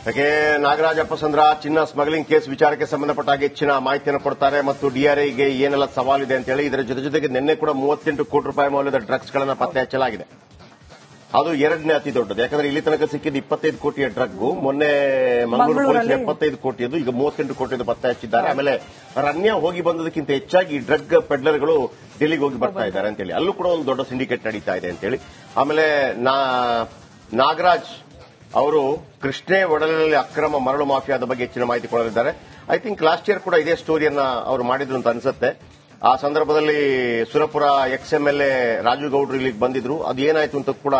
ಯಾಕೆ ನಾಗರಾಜ್ ಅಪ್ಪಸಂದ್ರ ಚಿನ್ನ smuggling case ವಿಚಾರಕ್ಕೆ ಸಂಬಂಧಪಟ್ಟ ಹಾಗೆ ಹೆಚ್ಚಿನ ಮಾಹಿತಿಯನ್ನು ಕೊಡ್ತಾರೆ ಮತ್ತು ಡಿಆರ್ಐಗೆ ಏನೆಲ್ಲ ಸವಾಲಿದೆ ಅಂತ ಹೇಳಿ. ಇದರ ಜೊತೆಗೆ ನಿನ್ನೆ ಕೂಡ 38 ಕೋಟಿ ರೂಪಾಯಿ ಮೌಲ್ಯದ ಡ್ರಗ್ಸ್ ಗಳನ್ನು ಪತ್ತೆ ಹಚ್ಚಲಾಗಿದೆ. ಅದು ಎರಡನೇ ಅತಿ ದೊಡ್ಡದು. ಯಾಕಂದ್ರೆ ಇಲ್ಲಿ ತನಕ ಸಿಕ್ಕಿದ್ದು 25 ಕೋಟಿಯ ಡ್ರಗ್, ಮೊನ್ನೆ ಮಂಗಳೂರು ಪೊಲೀಸ್ 75 ಕೋಟಿಯದು, ಈಗ 38 ಕೋಟಿಯದು ಪತ್ತೆ ಹಚ್ಚಿದ್ದಾರೆ. ಆಮೇಲೆ ರನ್ಯ ಹೋಗಿ ಬಂದದಕ್ಕಿಂತ ಹೆಚ್ಚಾಗಿ ಡ್ರಗ್ ಪೆಡ್ಲರ್ಗಳು ಡೆಲ್ಲಿಗೆ ಹೋಗಿ ಬರ್ತಾ ಇದ್ದಾರೆ ಅಂತೇಳಿ, ಅಲ್ಲೂ ಕೂಡ ಒಂದು ದೊಡ್ಡ ಸಿಂಡಿಕೇಟ್ ನಡೀತಾ ಇದೆ ಅಂತೇಳಿ. ಆಮೇಲೆ ನಾಗರಾಜ್ ಅವರು ಕೃಷ್ಣೆ ಒಡಲಿನಲ್ಲಿ ಅಕ್ರಮ ಮರಳು ಮಾಫಿಯಾದ ಬಗ್ಗೆ ಹೆಚ್ಚಿನ ಮಾಹಿತಿ ಕೊಡಲಿದ್ದಾರೆ. ಐ ಥಿಂಕ್ ಲಾಸ್ಟ್ ಇಯರ್ ಕೂಡ ಇದೇ ಸ್ಟೋರಿಯನ್ನ ಅವರು ಮಾಡಿದ್ರು ಅಂತ ಅನ್ಸುತ್ತೆ. ಆ ಸಂದರ್ಭದಲ್ಲಿ ಸುರಪುರ ಎಕ್ಸ್ಎಂಎಲ್ಎ ರಾಜು ಗೌಡ್ರು ಇಲ್ಲಿಗೆ ಬಂದಿದ್ರು. ಅದು ಏನಾಯ್ತು ಅಂತ ಕೂಡ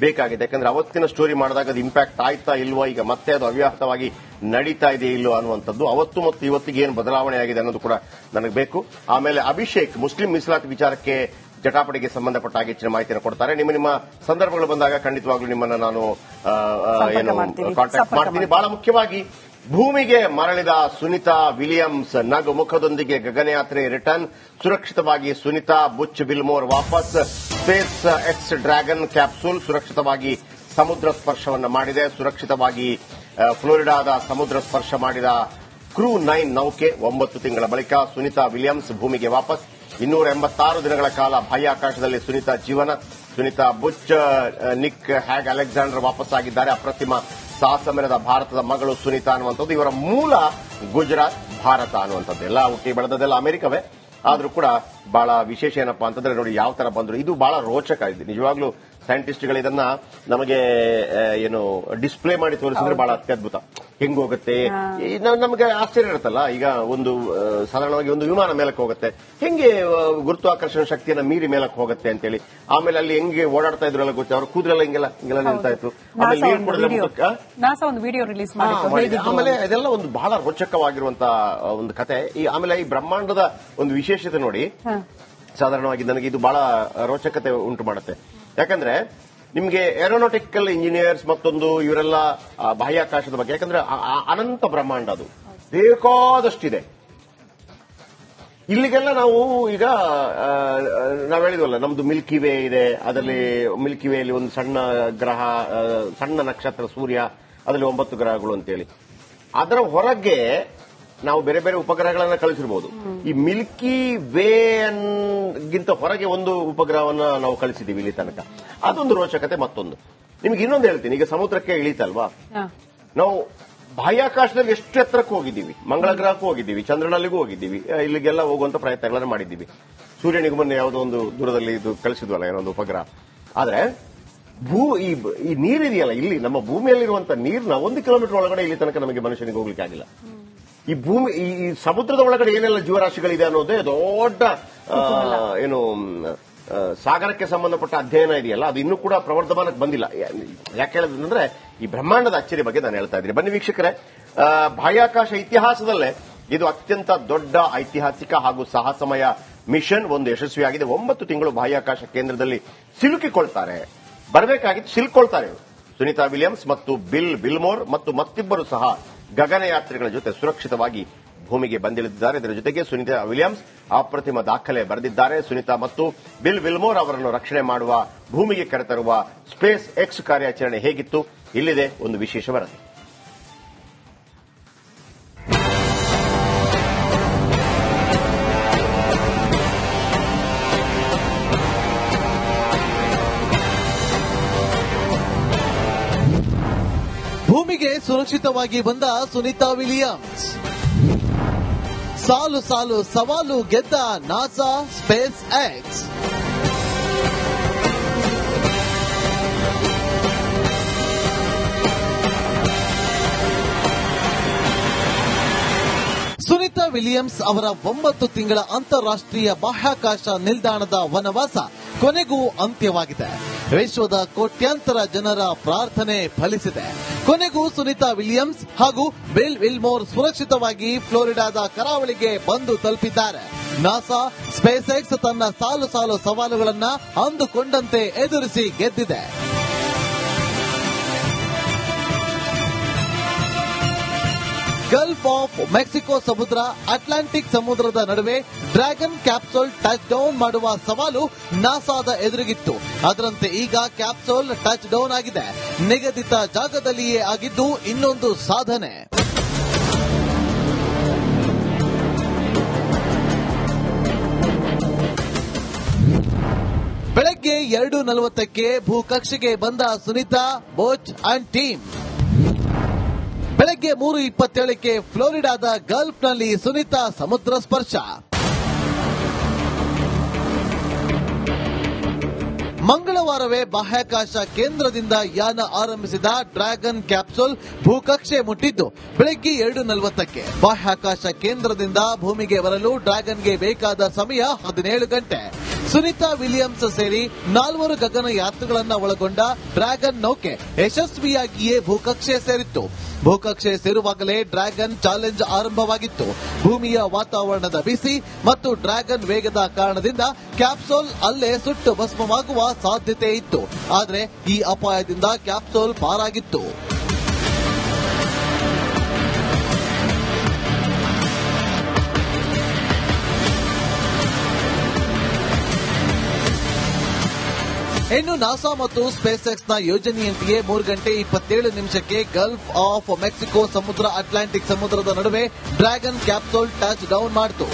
ಬೇಕಾಗಿದೆ. ಯಾಕಂದ್ರೆ ಅವತ್ತಿನ ಸ್ಟೋರಿ ಮಾಡಿದಾಗ ಅದು ಇಂಪ್ಯಾಕ್ಟ್ ಆಯ್ತಾ ಇಲ್ವಾ, ಈಗ ಮತ್ತೆ ಅದು ಅವ್ಯಾಹತವಾಗಿ ನಡೀತಾ ಇದೆ ಇಲ್ವಾ ಅನ್ನುವಂಥದ್ದು, ಅವತ್ತು ಮತ್ತು ಇವತ್ತಿಗೆ ಏನು ಬದಲಾವಣೆ ಆಗಿದೆ ಅನ್ನೋದು ಕೂಡ ನನಗೆ ಬೇಕು. ಆಮೇಲೆ ಅಭಿಷೇಕ್ ಮುಸ್ಲಿಂ ಮೀಸಲಾತಿ ವಿಚಾರಕ್ಕೆ ಜಟಾಪಟಿಗೆ ಸಂಬಂಧಪಟ್ಟ ಹಾಗೆ ಹೆಚ್ಚಿನ ಮಾಹಿತಿಯನ್ನು ಕೊಡ್ತಾರೆ. ನಿಮ್ಮ ಸಂದರ್ಭಗಳು ಬಂದಾಗ ಖಂಡಿತವಾಗ್ಲೂ ನಿಮ್ಮನ್ನು ನಾನು ಕಾಂಟ್ಯಾಕ್ಟ್ ಮಾಡ್ತೀನಿ. ಬಹಳ ಮುಖ್ಯವಾಗಿ ಭೂಮಿಗೆ ಮರಳಿದ ಸುನಿತಾ ವಿಲಿಯಮ್ಸ್ ನಗು ಮುಖದೊಂದಿಗೆ ಗಗನಯಾತ್ರೆ ರಿಟರ್ನ್. ಸುರಕ್ಷಿತವಾಗಿ ಸುನಿತಾ ಬುಚ್ ಬಿಲ್ಮೋರ್ ವಾಪಸ್. ಸ್ಪೇಸ್ ಎಕ್ಸ್ ಡ್ರ್ಯಾಗನ್ ಕ್ಯಾಪ್ಸೂಲ್ ಸುರಕ್ಷಿತವಾಗಿ ಸಮುದ್ರ ಸ್ಪರ್ಶವನ್ನು ಮಾಡಿದೆ. ಸುರಕ್ಷಿತವಾಗಿ ಫ್ಲೋರಿಡಾದ ಸಮುದ್ರ ಸ್ಪರ್ಶ ಮಾಡಿದ ಕ್ರೂ 9 ನೌಕೆ 9 ತಿಂಗಳ ಬಳಿಕ ಸುನಿತಾ ವಿಲಿಯಮ್ಸ್ ಭೂಮಿಗೆ ವಾಪಸ್. 286 ದಿನಗಳ ಕಾಲ ಬಾಹ್ಯಾಕಾಶದಲ್ಲಿ ಸುನಿತಾ ಜೀವನ. ಸುನಿತಾ ಬುಚ್ ನಿಕ್ ಹ್ಯಾಗ್ ಅಲೆಕ್ಸಾಂಡರ್ ವಾಪಸ್ ಆಗಿದ್ದಾರೆ. ಅಪ್ರತಿಮ ಸಾಹಸ ಮೆರೆದ ಭಾರತದ ಮಗಳು ಸುನಿತಾ ಅನ್ನುವಂಥದ್ದು. ಇವರ ಮೂಲ ಗುಜರಾತ್, ಭಾರತ ಅನ್ನುವಂಥದ್ದು. ಎಲ್ಲ ಹುಟ್ಟಿ ಬೆಳೆದದೆಲ್ಲ ಅಮೆರಿಕವೇ, ಆದ್ರೂ ಕೂಡ ಬಹಳ ವಿಶೇಷ ಏನಪ್ಪಾ ಅಂತಂದ್ರೆ ನೋಡಿ ಯಾವ ತರ ಬಂದ್ರು. ಇದು ಬಹಳ ರೋಚಕ ಇದೆ ನಿಜವಾಗ್ಲೂ. ಸೈಂಟಿಸ್ಟ್ಗಳು ಇದನ್ನ ನಮಗೆ ಏನು ಡಿಸ್ಪ್ಲೇ ಮಾಡಿ ತೋರಿಸಿದ್ರೆ ಬಹಳ ಅತ್ಯದ್ಭುತ. ಹೆಂಗೋಗುತ್ತೆ ನಮಗೆ ಆಶ್ಚರ್ಯ ಇರುತ್ತಲ್ಲ. ಈಗ ಒಂದು ಸಾಧಾರಣವಾಗಿ ಒಂದು ವಿಮಾನ ಮೇಲಕ್ಕೆ ಹೋಗುತ್ತೆ, ಹೆಂಗೆ ಗುರುತ್ವಾಕರ್ಷಣ ಶಕ್ತಿಯನ್ನ ಮೀರಿ ಮೇಲಕ್ಕೆ ಹೋಗುತ್ತೆ ಅಂತೇಳಿ. ಆಮೇಲೆ ಅಲ್ಲಿ ಹೆಂಗೆ ಓಡಾಡ್ತಾ ಇದ್ರಲ್ಲ ಗೊತ್ತೆ, ಅವ್ರ ಕೂದಲೆಲ್ಲ ಹಿಂಗೆಲ್ಲ ನಿಲ್ತಾ ಇತ್ತು. ಆಮೇಲೆ ನೀರು ಕುಡಿದ್ರೆ ಆಮೇಲೆ ಇದೆಲ್ಲ ಒಂದು ಬಹಳ ರೋಚಕವಾಗಿರುವಂತಹ ಒಂದು ಕತೆ. ಆಮೇಲೆ ಈ ಬ್ರಹ್ಮಾಂಡದ ಒಂದು ವಿಶೇಷತೆ ನೋಡಿ, ಸಾಧಾರಣವಾಗಿ ನನಗೆ ಇದು ಬಹಳ ರೋಚಕತೆ ಉಂಟು ಮಾಡುತ್ತೆ. ಯಾಕಂದ್ರೆ ನಿಮಗೆ ಏರೋನಾಟಿಕಲ್ ಇಂಜಿನಿಯರ್ಸ್ ಮತ್ತೊಂದು ಇವರೆಲ್ಲ ಬಾಹ್ಯಾಕಾಶದ ಬಗ್ಗೆ, ಯಾಕಂದ್ರೆ ಅನಂತ ಬ್ರಹ್ಮಾಂಡ ಅದು ಬೇಕಾದಷ್ಟಿದೆ. ಇಲ್ಲಿಗೆಲ್ಲ ನಾವು ಈಗ ನಾವ್ ಹೇಳಿದ್ವಲ್ಲ, ನಮ್ದು ಮಿಲ್ಕಿ ವೇ ಇದೆ. ಅದರಲ್ಲಿ ಮಿಲ್ಕಿ ವೇಯಲ್ಲಿ ಒಂದು ಸಣ್ಣ ಗ್ರಹ, ಸಣ್ಣ ನಕ್ಷತ್ರ ಸೂರ್ಯ, ಅದರಲ್ಲಿ 9 ಗ್ರಹಗಳು ಅಂತೇಳಿ. ಅದರ ಹೊರಗೆ ನಾವು ಬೇರೆ ಬೇರೆ ಉಪಗ್ರಹಗಳನ್ನ ಕಳಿಸಿರ್ಬೋದು. ಈ ಮಿಲ್ಕಿ ವೇಗಿಂತ ಹೊರಗೆ ಒಂದು ಉಪಗ್ರಹವನ್ನ ನಾವು ಕಳಿಸಿದೀವಿ ಇಲ್ಲಿ ತನಕ. ಅದೊಂದು ರೋಚಕತೆ. ಮತ್ತೊಂದು ನಿಮ್ಗೆ ಇನ್ನೊಂದು ಹೇಳ್ತೀನಿ. ಈಗ ಸಮುದ್ರಕ್ಕೆ ಇಳೀತಲ್ವಾ, ನಾವು ಬಾಹ್ಯಾಕಾಶದಲ್ಲಿ ಎಷ್ಟು ಎತ್ತರಕ್ಕೆ ಹೋಗಿದ್ದೀವಿ. ಮಂಗಳ ಗ್ರಹಕ್ಕೂ ಹೋಗಿದ್ದೀವಿ, ಚಂದ್ರನಲ್ಲಿಗೂ ಹೋಗಿದ್ದೀವಿ, ಇಲ್ಲಿಗೆಲ್ಲ ಹೋಗುವಂತ ಪ್ರಯತ್ನಗಳನ್ನು ಮಾಡಿದ್ದೀವಿ. ಸೂರ್ಯನಿಗೂ ಮೊನ್ನೆ ಯಾವುದೋ ಒಂದು ದೂರದಲ್ಲಿ ಇದು ಕಳಿಸಿದ್ವಲ್ಲ ಏನೊಂದು ಉಪಗ್ರಹ. ಆದ್ರೆ ಈ ನೀರಿದೆಯಲ್ಲ, ಇಲ್ಲಿ ನಮ್ಮ ಭೂಮಿಯಲ್ಲಿರುವಂತ ನೀರಿನ 1 ಕಿಲೋಮೀಟರ್ ಒಳಗಡೆ ಇಲ್ಲಿ ತನಕ ನಮಗೆ ಮನುಷ್ಯನಿಗೆ ಹೋಗ್ಲಿಕ್ಕೆ ಆಗಿಲ್ಲ. ಈ ಸಮುದ್ರದ ಒಳಗಡೆ ಏನೆಲ್ಲ ಜೀವರಾಶಿಗಳಿದೆ ಅನ್ನೋದೇ ದೊಡ್ಡ ಏನು ಸಾಗರಕ್ಕೆ ಸಂಬಂಧಪಟ್ಟ ಅಧ್ಯಯನ ಇದೆಯಲ್ಲ, ಅದು ಇನ್ನೂ ಕೂಡ ಪ್ರವರ್ಧಮಾನಕ್ಕೆ ಬಂದಿಲ್ಲ. ಯಾಕೆ ಹೇಳಿದ್ರೆ ಈ ಬ್ರಹ್ಮಾಂಡದ ಅಚ್ಚರಿ ಬಗ್ಗೆ ನಾನು ಹೇಳ್ತಾ ಇದ್ದೀನಿ. ಬನ್ನಿ ವೀಕ್ಷಕರೇ, ಬಾಹ್ಯಾಕಾಶ ಇತಿಹಾಸದಲ್ಲೇ ಇದು ಅತ್ಯಂತ ದೊಡ್ಡ ಐತಿಹಾಸಿಕ ಹಾಗೂ ಸಾಹಸಮಯ ಮಿಷನ್. ಒಂದು ಯಶಸ್ವಿಯಾಗಿದೆ. 9 ತಿಂಗಳು ಬಾಹ್ಯಾಕಾಶ ಕೇಂದ್ರದಲ್ಲಿ ಸಿಲುಕಿಕೊಳ್ತಾರೆ. ಬರಬೇಕಾಗಿತ್ತು, ಸಿಲುಕೊಳ್ತಾರೆ. ಸುನಿತಾ ವಿಲಿಯಮ್ಸ್ ಮತ್ತು ಬಿಲ್ ಬಿಲ್ಮೋರ್ ಮತ್ತು ಮತ್ತಿಬ್ಬರು ಸಹ ಗಗನಯಾತ್ರಿಗಳ ಜೊತೆ ಸುರಕ್ಷಿತವಾಗಿ ಭೂಮಿಗೆ ಬಂದಿಳಿದಿದ್ದಾರೆ. ಇದರ ಜೊತೆಗೆ ಸುನಿತಾ ವಿಲಿಯಮ್ಸ್ ಅಪ್ರತಿಮ ದಾಖಲೆ ಬರೆದಿದ್ದಾರೆ. ಸುನಿತಾ ಮತ್ತು ಬಿಲ್ ವಿಲ್ಮೋರ್ ಅವರನ್ನು ರಕ್ಷಣೆ ಮಾಡುವ, ಭೂಮಿಗೆ ಕರೆತರುವ ಸ್ಪೇಸ್ ಎಕ್ಸ್ ಕಾರ್ಯಾಚರಣೆ ಹೇಗಿತ್ತು, ಇಲ್ಲಿದೆ ಒಂದು ವಿಶೇಷ ವರದಿ. ಭೂಮಿಗೆ ಸುರಕ್ಷಿತವಾಗಿ ಬಂದ ಸುನಿತಾ ವಿಲಿಯಮ್ಸ್. ಸಾಲು ಸಾಲು ಸವಾಲು ಗೆದ್ದ NASA space X. Sunita Williams ಅವರ 9 ತಿಂಗಳ ಅಂತಾರಾಷ್ಟ್ರೀಯ ಬಾಹ್ಯಾಕಾಶ ನಿಲ್ದಾಣದ ವನವಾಸ ಕೊನೆಗೂ ಅಂತ್ಯವಾಗಿದೆ. ವಿಶ್ವದ ಕೋಟ್ಯಾಂತರ ಜನರ ಪ್ರಾರ್ಥನೆ ಫಲಿಸಿದೆ. ಕೊನೆಗೂ ಸುನಿತಾ ವಿಲಿಯಮ್ಸ್ ಹಾಗೂ ಬಿಲ್ ವಿಲ್ಮೋರ್ ಸುರಕ್ಷಿತವಾಗಿ ಫ್ಲೋರಿಡಾದ ಕರಾವಳಿಗೆ ಬಂದು ತಲುಪಿದ್ದಾರೆ. ನಾಸಾ ಸ್ಪೇಸ್ ಎಕ್ಸ್ ತನ್ನ ಸಾಲು ಸಾಲು ಸವಾಲುಗಳನ್ನ ಅಂದುಕೊಂಡಂತೆ ಎದುರಿಸಿ ಗೆದ್ದಿದೆ. ಗಲ್ಫ್ ಆಫ್ ಮೆಕ್ಸಿಕೋ ಸಮುದ್ರ ಅಟ್ಲಾಂಟಿಕ್ ಸಮುದ್ರದ ನಡುವೆ ಡ್ರ್ಯಾಗನ್ ಕ್ಯಾಪ್ಸೂಲ್ ಟಚ್ ಡೌನ್ ಮಾಡುವ ಸವಾಲು ನಾಸಾದ ಎದುರಿಗಿತ್ತು. ಅದರಂತೆ ಈಗ ಕ್ಯಾಪ್ಸೂಲ್ ಟಚ್ ಡೌನ್ ಆಗಿದೆ. ನಿಗದಿತ ಜಾಗದಲ್ಲಿಯೇ ಆಗಿದ್ದು ಇನ್ನೊಂದು ಸಾಧನೆ. ಬೆಳಗ್ಗೆ 2:40ಕ್ಕೆ ಭೂಕಕ್ಷೆಗೆ ಬಂದ ಸುನೀತಾ, ಬೋಚ್ ಅಂಡ್ ಟೀಮ್. ಬೆಳಗ್ಗೆ 3:27ಕ್ಕೆ ಫ್ಲೋರಿಡಾದ ಗಲ್ಫ್ನಲ್ಲಿ ಸುನೀತಾ ಸಮುದ್ರ ಸ್ಪರ್ಶ. ಮಂಗಳವಾರವೇ ಬಾಹ್ಯಾಕಾಶ ಕೇಂದ್ರದಿಂದ ಯಾನ ಆರಂಭಿಸಿದ ಡ್ರ್ಯಾಗನ್ ಕ್ಯಾಪ್ಸೂಲ್ ಭೂಕಕ್ಷೆ ಮುಟ್ಟಿದ್ದು ಬೆಳಗ್ಗೆ 2:40ಕ್ಕೆ. ಬಾಹ್ಯಾಕಾಶ ಕೇಂದ್ರದಿಂದ ಭೂಮಿಗೆ ಬರಲು ಡ್ರ್ಯಾಗನ್ಗೆ ಬೇಕಾದ ಸಮಯ 17 ಗಂಟೆ. ಸುನೀತಾ ವಿಲಿಯಮ್ಸ್ ಸೇರಿ 4 ಗಗನಯಾತ್ರಿಗಳನ್ನ ಒಳಗೊಂಡ ಡ್ರ್ಯಾಗನ್ ನೌಕೆ ಯಶಸ್ವಿಯಾಗಿಯೇ ಭೂಕಕ್ಷೆ ಸೇರಿತ್ತು. ಭೂಕಕ್ಷೆ ಸೇರುವಾಗಲೇ ಡ್ರ್ಯಾಗನ್ ಚಾಲೆಂಜ್ ಆರಂಭವಾಗಿತ್ತು. ಭೂಮಿಯ ವಾತಾವರಣದ ಬಿಸಿ ಮತ್ತು ಡ್ರ್ಯಾಗನ್ ವೇಗದ ಕಾರಣದಿಂದ ಕ್ಯಾಪ್ಸೂಲ್ ಅಲ್ಲೇ ಸುಟ್ಟು ಭಸ್ಮವಾಗುವ ಸಾಧ್ಯತೆ ಇತ್ತು. ಆದರೆ ಈ ಅಪಾಯದಿಂದ ಕ್ಯಾಪ್ಸೂಲ್ ಪಾರಾಗಿತ್ತು. ಇನ್ನು ನಾಸಾ ಮತ್ತು ಸ್ಪೇಸ್ ಎಕ್ಸ್ ನ ಯೋಜನೆಯಂತೆಯೇ 3 ಗಂಟೆ 27 ನಿಮಿಷಕ್ಕೆ ಗಲ್ಫ್ ಆಫ್ ಮೆಕ್ಸಿಕೋ ಸಮುದ್ರ ಅಟ್ಲಾಂಟಿಕ್ ಸಮುದ್ರದ ನಡುವೆ ಡ್ರ್ಯಾಗನ್ ಕ್ಯಾಪ್ಸೂಲ್ ಟಚ್ ಡೌನ್ ಮಾಡಿತು.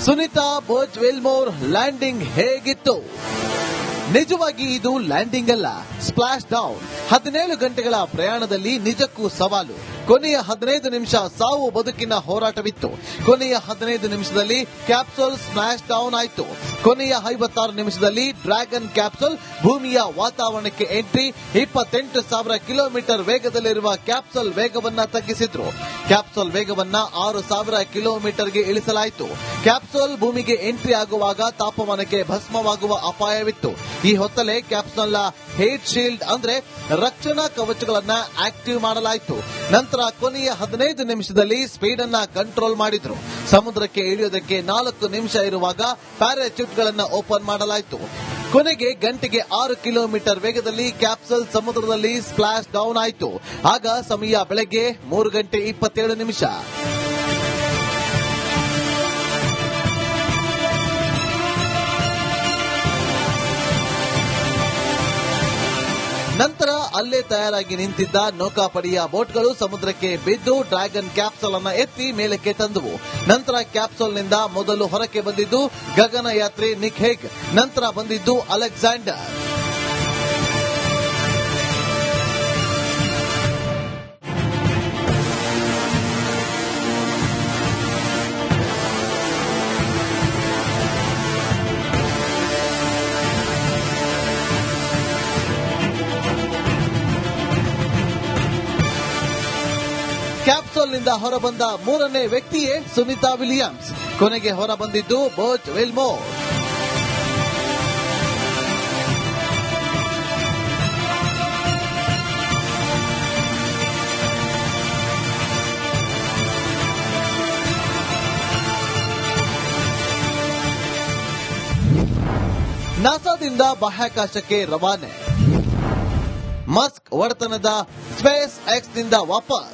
ಸುನೀತಾ, ಬೋಚ್ ವಿಲ್ಮೋರ್ ಲ್ಯಾಂಡಿಂಗ್ ಹೇಗಿತ್ತು? ನಿಜವಾಗಿ ಇದು ಲ್ಯಾಂಡಿಂಗ್ ಅಲ್ಲ, ಸ್ಪ್ಲಾಶ್ ಡೌನ್. 17 ಗಂಟೆಗಳ ಪ್ರಯಾಣದಲ್ಲಿ ನಿಜಕ್ಕೂ ಸವಾಲು. ಕೊನೆಯ 15 ನಿಮಿಷ ಸಾವು ಬದುಕಿನ ಹೋರಾಟವಿತ್ತು. ಕೊನೆಯ 15 ನಿಮಿಷದಲ್ಲಿ ಕ್ಯಾಪ್ಸೂಲ್ ಸ್ಮ್ಯಾಶ್ ಡೌನ್ ಆಯಿತು. ಕೊನೆಯ 56 ನಿಮಿಷದಲ್ಲಿ ಡ್ರ್ಯಾಗನ್ ಕ್ಯಾಪ್ಸೂಲ್ ಭೂಮಿಯ ವಾತಾವರಣಕ್ಕೆ ಎಂಟ್ರಿ. 28,000 ಕಿಲೋಮೀಟರ್ ವೇಗದಲ್ಲಿರುವ ಕ್ಯಾಪ್ಸೂಲ್ ವೇಗವನ್ನ ತಗ್ಗಿಸಿದ್ರು. ಕ್ಯಾಪ್ಸೂಲ್ ವೇಗವನ್ನ 6,000 ಕಿಲೋಮೀಟರ್ಗೆ ಇಳಿಸಲಾಯಿತು. ಕ್ಯಾಪ್ಸೂಲ್ ಭೂಮಿಗೆ ಎಂಟ್ರಿ ಆಗುವಾಗ ತಾಪಮಾನಕ್ಕೆ ಭಸ್ಮವಾಗುವ ಅಪಾಯವಿತ್ತು. ಈ ಹೊತ್ತಲೇ ಕ್ಯಾಪ್ಸೂಲ್ನ ಹೇಟ್ ಶೀಲ್ಡ್ ಅಂದ್ರೆ ರಕ್ಷಣಾ ಕವಚಗಳನ್ನ ಆಕ್ಟಿವ್ ಮಾಡಲಾಯಿತು. ನಂತರ ಕೊನೆಯ 15 ನಿಮಿಷದಲ್ಲಿ ಸ್ಪೀಡ್ ಅನ್ನ ಕಂಟ್ರೋಲ್ ಮಾಡಿದ್ರು. ಸಮುದ್ರಕ್ಕೆ ಇಳಿಯೋದಕ್ಕೆ 4 ನಿಮಿಷ ಇರುವಾಗ ಪ್ಯಾರಾಚೂಟ್ಗಳನ್ನ ಓಪನ್ ಮಾಡಲಾಯಿತು. ಕೊನೆಗೆ ಗಂಟೆಗೆ 6 ಕಿಲೋಮೀಟರ್ ವೇಗದಲ್ಲಿ ಕ್ಯಾಪ್ಸೂಲ್ ಸಮುದ್ರದಲ್ಲಿ ಸ್ಪ್ಲಾಶ್ ಡೌನ್ ಆಯಿತು. ಆಗ ಸಮಯ ಬೆಳಗ್ಗೆ 3 ಗಂಟೆ 27 ನಿಮಿಷ. ನಂತರ ಅಲ್ಲೇ ತಯಾರಾಗಿ ನಿಂತಿದ್ದ ನೌಕಾಪಡೆಯ ಬೋಟ್ಗಳು ಸಮುದ್ರಕ್ಕೆ ಬಿದ್ದು ಡ್ರ್ಯಾಗನ್ ಕ್ಯಾಪ್ಸೂಲ್ ಅನ್ನು ಎತ್ತಿ ಮೇಲಕ್ಕೆ ತಂದವು. ನಂತರ ಕ್ಯಾಪ್ಸೂಲ್ನಿಂದ ಮೊದಲು ಹೊರಕ್ಕೆ ಬಂದಿದ್ದು ಗಗನಯಾತ್ರಿ ನಿಕ್ ಹೇಗ್, ನಂತರ ಬಂದಿದ್ದು ಅಲೆಕ್ಸಾಂಡರ್. ಕ್ಯಾಪ್ಸೂಲ್ನಿಂದ ಹೊರಬಂದ 3ನೇ ವ್ಯಕ್ತಿಯೇ ಸುನೀತಾ ವಿಲಿಯಮ್ಸ್. ಕೊನೆಗೆ ಹೊರಬಂದಿದ್ದು ಬೋಚ್ ವಿಲ್ಮೋರ್. ನಾಸಾದಿಂದ ಬಾಹ್ಯಾಕಾಶಕ್ಕೆ ರವಾನೆ. ಮಸ್ಕ್ ಒಡೆತನದ ಸ್ಪೇಸ್ ಎಕ್ಸ್ ನಿಂದ ವಾಪಸ್.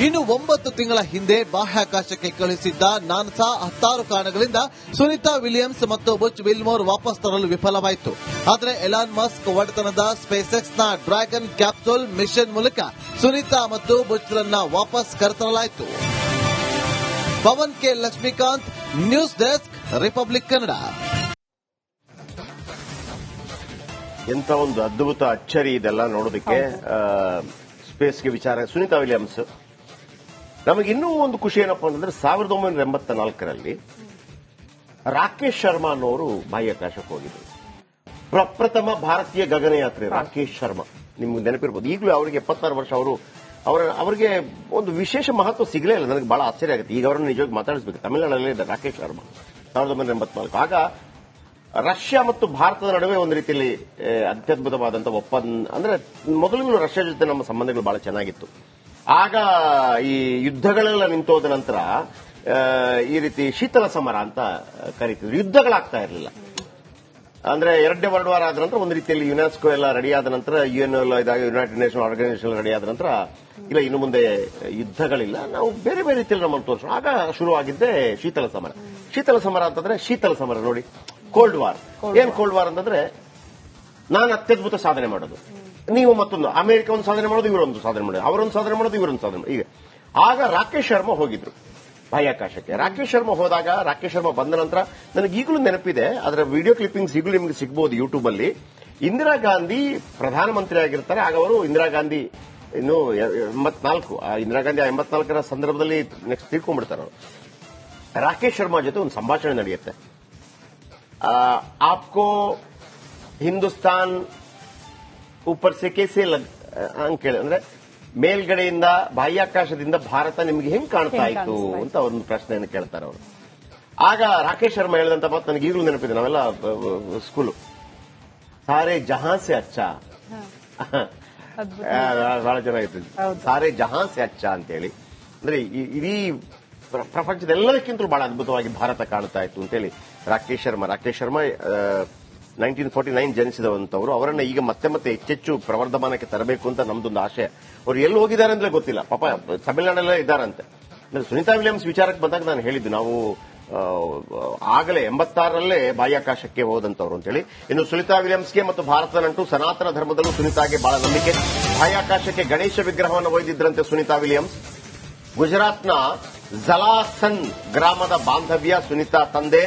ಇನ್ನು 9 ತಿಂಗಳ ಹಿಂದೆ ಬಾಹ್ಯಾಕಾಶಕ್ಕೆ ಕಳುಹಿಸಿದ್ದ ನಾಸಾ 16 ಕಾರಣಗಳಿಂದ ಸುನೀತಾ ವಿಲಿಯಮ್ಸ್ ಮತ್ತು ಬುಚ್ ವಿಲ್ಮೋರ್ ವಾಪಸ್ ತರಲು ವಿಫಲವಾಯಿತು. ಆದರೆ ಎಲಾನ್ ಮಸ್ಕ್ ಒಡೆತನದ ಸ್ಪೇಸ್ ಎಕ್ಸ್ ನ ಡ್ರ್ಯಾಗನ್ ಕ್ಯಾಪ್ಸೂಲ್ ಮಿಷನ್ ಮೂಲಕ ಸುನೀತಾ ಮತ್ತು ಬುಚ್ರನ್ನ ವಾಪಸ್ ಕರೆತರಲಾಯಿತು. Pavan K Lakshmikant, news desk, Republic Kannada. ಎಂತ ಒಂದು ಅದ್ಭುತ ಅಚ್ಚರಿ ಇದೆಲ್ಲ ನೋಡೋದಕ್ಕೆ. ಸ್ಪೇಸ್ಗೆ ವಿಚಾರ ಸುನೀತಾ ವಿಲಿಯಮ್ಸ್. ನಮಗೆ ಇನ್ನೂ ಒಂದು ಖುಷಿ ಏನಪ್ಪಾ ಅಂತಂದ್ರೆ 1984ರಲ್ಲಿ ರಾಕೇಶ್ ಶರ್ಮಾ ಅನ್ನೋರು ಬಾಹ್ಯಾಕಾಶಕ್ಕೆ ಹೋಗಿದ್ರು. ಪ್ರಪ್ರಥಮ ಭಾರತೀಯ ಗಗನಯಾತ್ರಿ ರಾಕೇಶ್ ಶರ್ಮಾ. ನಿಮ್ಗೆ ನೆನಪಿರ್ಬೋದು. ಈಗಲೂ ಅವರಿಗೆ 76 ವರ್ಷ. ಅವರಿಗೆ ಒಂದು ವಿಶೇಷ ಮಹತ್ವ ಸಿಗಲೇ ಇಲ್ಲ. ನನಗೆ ಬಹಳ ಆಶ್ಚರ್ಯ ಆಗುತ್ತೆ. ಈಗ ಅವರನ್ನು ನಿಜವಾಗಿ ಮಾತಾಡಿಸಬೇಕು. ತಮಿಳುನಾಡಲ್ಲೇ ಇದ್ದಾರೆ ರಾಕೇಶ್ ಶರ್ಮಾ. 1984. ಆಗ ರಷ್ಯಾ ಮತ್ತು ಭಾರತದ ನಡುವೆ ಒಂದು ರೀತಿಯಲ್ಲಿ ಅತ್ಯದ್ಭುತವಾದಂತಹ ಒಪ್ಪಂದ. ಅಂದ್ರೆ ಮೊದಲಿಗೂ ರಷ್ಯಾ ಜೊತೆ ನಮ್ಮ ಸಂಬಂಧಗಳು ಬಹಳ ಚೆನ್ನಾಗಿತ್ತು. ಆಗ ಈ ಯುದ್ಧಗಳೆಲ್ಲ ನಿಂತೋದ ನಂತರ ಈ ರೀತಿ ಶೀತಲ ಸಮರ ಅಂತ ಕರೀತಿದ್ರು. ಯುದ್ಧಗಳಾಗ್ತಾ ಇರಲಿಲ್ಲ. ಅಂದ್ರೆ ಎರಡನೇ ವರ್ಲ್ಡ್ ವಾರ್ ಆದ ನಂತರ ಒಂದು ರೀತಿಯಲ್ಲಿ ಯುನೆಸ್ಕೋ ಎಲ್ಲ ರೆಡಿ ಆದ ನಂತರ ಯುಎನ್ ಎಲ್ಲ ಇದಾಗಿ ಯುನೈಟೆಡ್ ನೇಷನ್ ಆರ್ಗನೈಸೇಷನ್ ರೆಡಿ ಆದ ನಂತರ ಇಲ್ಲ ಇನ್ನು ಮುಂದೆ ಯುದ್ಧಗಳಿಲ್ಲ, ನಾವು ಬೇರೆ ಬೇರೆ ರೀತಿಯಲ್ಲಿ ನಮ್ಮನ್ನು ತೋರಿಸೋಣ. ಆಗ ಶುರುವಾಗಿದ್ದೆ ಶೀತಲ ಸಮರ. ಶೀತಲ ಸಮರ ಅಂತಂದ್ರೆ ಶೀತಲ ಸಮರ ನೋಡಿ, ಕೋಲ್ಡ್ ವಾರ್. ಏನ್ ಕೋಲ್ಡ್ ವಾರ್ ಅಂತಂದ್ರೆ ನಾನು ಅತ್ಯದ್ಭುತ ಸಾಧನೆ ಮಾಡೋದು, ನೀವು ಮತ್ತೊಂದು, ಅಮೆರಿಕ ಒಂದು ಸಾಧನೆ ಮಾಡೋದು, ಇವರೊಂದು ಸಾಧನೆ ಮಾಡೋದು, ಅವರೊಂದು ಸಾಧನೆ ಮಾಡೋದು, ಇವರೊಂದು ಸಾಧನೆ ಮಾಡೋದು. ಈಗ ಆಗ ರಾಕೇಶ್ ಶರ್ಮಾ ಹೋಗಿದ್ರು ಬಾಹ್ಯಾಕಾಶಕ್ಕೆ. ರಾಕೇಶ್ ಶರ್ಮಾ ಹೋದಾಗ, ರಾಕೇಶ್ ಶರ್ಮಾ ಬಂದ ನಂತರ ನನಗೆ ಈಗಲೂ ನೆನಪಿದೆ, ಅದರ ವಿಡಿಯೋ ಕ್ಲಿಪ್ಪಿಂಗ್ಸ್ ಈಗಲೂ ನಿಮಗೆ ಸಿಗಬಹುದು ಯೂಟ್ಯೂಬ್ ಅಲ್ಲಿ. ಇಂದಿರಾ ಗಾಂಧಿ ಪ್ರಧಾನಮಂತ್ರಿ ಆಗಿರ್ತಾರೆ. ಆಗ ಅವರು ಇಂದಿರಾ ಗಾಂಧಿ ಇನ್ನು 84, ಇಂದಿರಾ ಗಾಂಧಿ 84ರ ಸಂದರ್ಭದಲ್ಲಿ ನೆಕ್ಸ್ಟ್ ತಿಳ್ಕೊಂಡ್ಬಿಡ್ತಾರೆ ಅವರು. ರಾಕೇಶ್ ಶರ್ಮಾ ಜೊತೆ ಒಂದು ಸಂಭಾಷಣೆ ನಡೆಯುತ್ತೆ. ಆಪ್ಕೋ ಹಿಂದೂಸ್ತಾನ್ ऊपर से कैसे ಅಂತ ಕೇಳಿ, ಅಂದ್ರೆ ಮೇಲ್ಗಡೆಯಿಂದ ಬಾಹ್ಯಾಕಾಶದಿಂದ ಭಾರತ ನಿಮ್ಗೆ ಹೆಂಗ್ ಕಾಣ್ತಾ ಇತ್ತು ಅಂತ ಒಂದು ಪ್ರಶ್ನೆಯನ್ನು ಕೇಳ್ತಾರೆ ಅವರು. ಆಗ ರಾಕೇಶ್ ಶರ್ಮಾ ಹೇಳಿದಂತ ಮಾತು ನನಗೆ ಈಗಲೂ ನೆನಪಿದೆ. ನಾವೆಲ್ಲ ಸ್ಕೂಲು, ಸಾರೆ ಜಹಾಂ ಸೆ ಅಚ್ಚಾ, ಬಹಳ ಚೆನ್ನಾಗಿತ್ತು, ಸಾರೆ ಜಹಾಂ ಸೆ ಅಚ್ಚಾ ಅಂತ ಹೇಳಿ. ಅಂದ್ರೆ ಇಡೀ ಪ್ರಪಂಚದ ಎಲ್ಲದಕ್ಕಿಂತಲೂ ಬಹಳ ಅದ್ಭುತವಾಗಿ ಭಾರತ ಕಾಣ್ತಾ ಇತ್ತು ಅಂತೇಳಿ ರಾಕೇಶ್ ಶರ್ಮಾ 1949 ಜನಿಸಿದವಂತವರು. ಅವರನ್ನ ಈಗ ಮತ್ತೆ ಹೆಚ್ಚೆಚ್ಚು ಪ್ರವರ್ಧಮಾನಕ್ಕೆ ತರಬೇಕು ಅಂತ ನಮ್ದೊಂದು ಆಶೆ. ಅವ್ರು ಎಲ್ಲಿ ಹೋಗಿದ್ದಾರೆ ಅಂದ್ರೆ ಗೊತ್ತಿಲ್ಲ, ಪಾಪ ತಮಿಳುನಾಡಲ್ಲೇ ಇದ್ದಾರಂತೆ. ಸುನೀತಾ ವಿಲಿಯಮ್ಸ್ ವಿಚಾರಕ್ಕೆ ಬಂದಾಗ ನಾನು ಹೇಳಿದ್ದು, ನಾವು ಆಗಲೇ 86ರಲ್ಲೇ ಬಾಹ್ಯಾಕಾಶಕ್ಕೆ ಹೋದಂತವ್ರು ಅಂತೇಳಿ. ಇನ್ನು ಸುನೀತಾ ವಿಲಿಯಮ್ಸ್ಗೆ ಮತ್ತು ಭಾರತದ ನಂಟು ಸನಾತನ ಧರ್ಮದಲ್ಲೂ ಸುನೀತಾಗೆ ಬಹಳ ನಂಬಿಕೆ. ಬಾಹ್ಯಾಕಾಶಕ್ಕೆ ಗಣೇಶ ವಿಗ್ರಹವನ್ನು ಒಯ್ದಿದ್ರಂತೆ ಸುನೀತಾ ವಿಲಿಯಮ್ಸ್. ಗುಜರಾತ್ನ ಜಲಾಸನ್ ಗ್ರಾಮದ ಬಾಂಧವ್ಯ ಸುನೀತಾ ತಂದೆ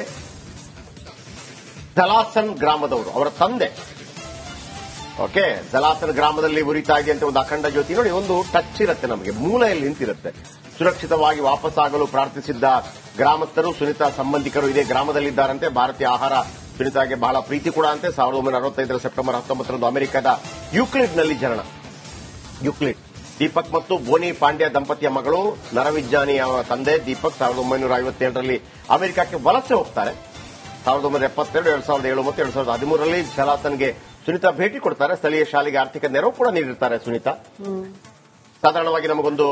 ಜಲಾಸನ್ ಗ್ರಾಮದವರು, ಅವರ ತಂದೆ. ಓಕೆ, ಜಲಾಸನ್ ಗ್ರಾಮದಲ್ಲಿ ಉರಿತಾ ಇದೆ ಅಂತ ಒಂದು ಅಖಂಡ ಜ್ಯೋತಿ ನೋಡಿ, ಒಂದು ಟಚ್ ಇರುತ್ತೆ ನಮಗೆ, ಮೂಲೆಯಲ್ಲಿ ನಿಂತಿರುತ್ತೆ. ಸುರಕ್ಷಿತವಾಗಿ ವಾಪಸ್ಸಾಗಲು ಪ್ರಾರ್ಥಿಸಿದ್ದ ಗ್ರಾಮಸ್ಥರು, ಸುನೀತಾ ಸಂಬಂಧಿಕರು ಇದೇ ಗ್ರಾಮದಲ್ಲಿದ್ದಾರಂತೆ. ಭಾರತೀಯ ಆಹಾರ ಸುನೀತಾಗೆ ಬಹಳ ಪ್ರೀತಿ ಕೂಡ ಅಂತೆ. 1965 ಸೆಪ್ಟೆಂಬರ್ 19ರಂದು ಅಮೆರಿಕದ ಯೂಕ್ಲಿಡ್ನಲ್ಲಿ ಜನನ. ಯೂಕ್ಲಿಡ್ ದೀಪಕ್ ಮತ್ತು ಬೋನಿ ಪಾಂಡ್ಯ ದಂಪತಿಯ ಮಗಳು ನರವಿಜ್ಞಾನಿ ಅವರ ತಂದೆ ದೀಪಕ್ 1957ರಲ್ಲಿ ಅಮೆರಿಕಕ್ಕೆ ವಲಸೆ ಹೋಗ್ತಾರೆ. 1972, 2007 ಮತ್ತು 2013ರಲ್ಲಿ ಜಲಾಸನ್ಗೆ ಸುನೀತಾ ಭೇಟಿ ಕೊಡ್ತಾರೆ. ಸ್ಥಳೀಯ ಶಾಲೆಗೆ ಆರ್ಥಿಕ ನೆರವು ಕೂಡ ನೀಡಿರ್ತಾರೆ ಸುನೀತಾ. ಸಾಧಾರಣವಾಗಿ ನಮಗೊಂದು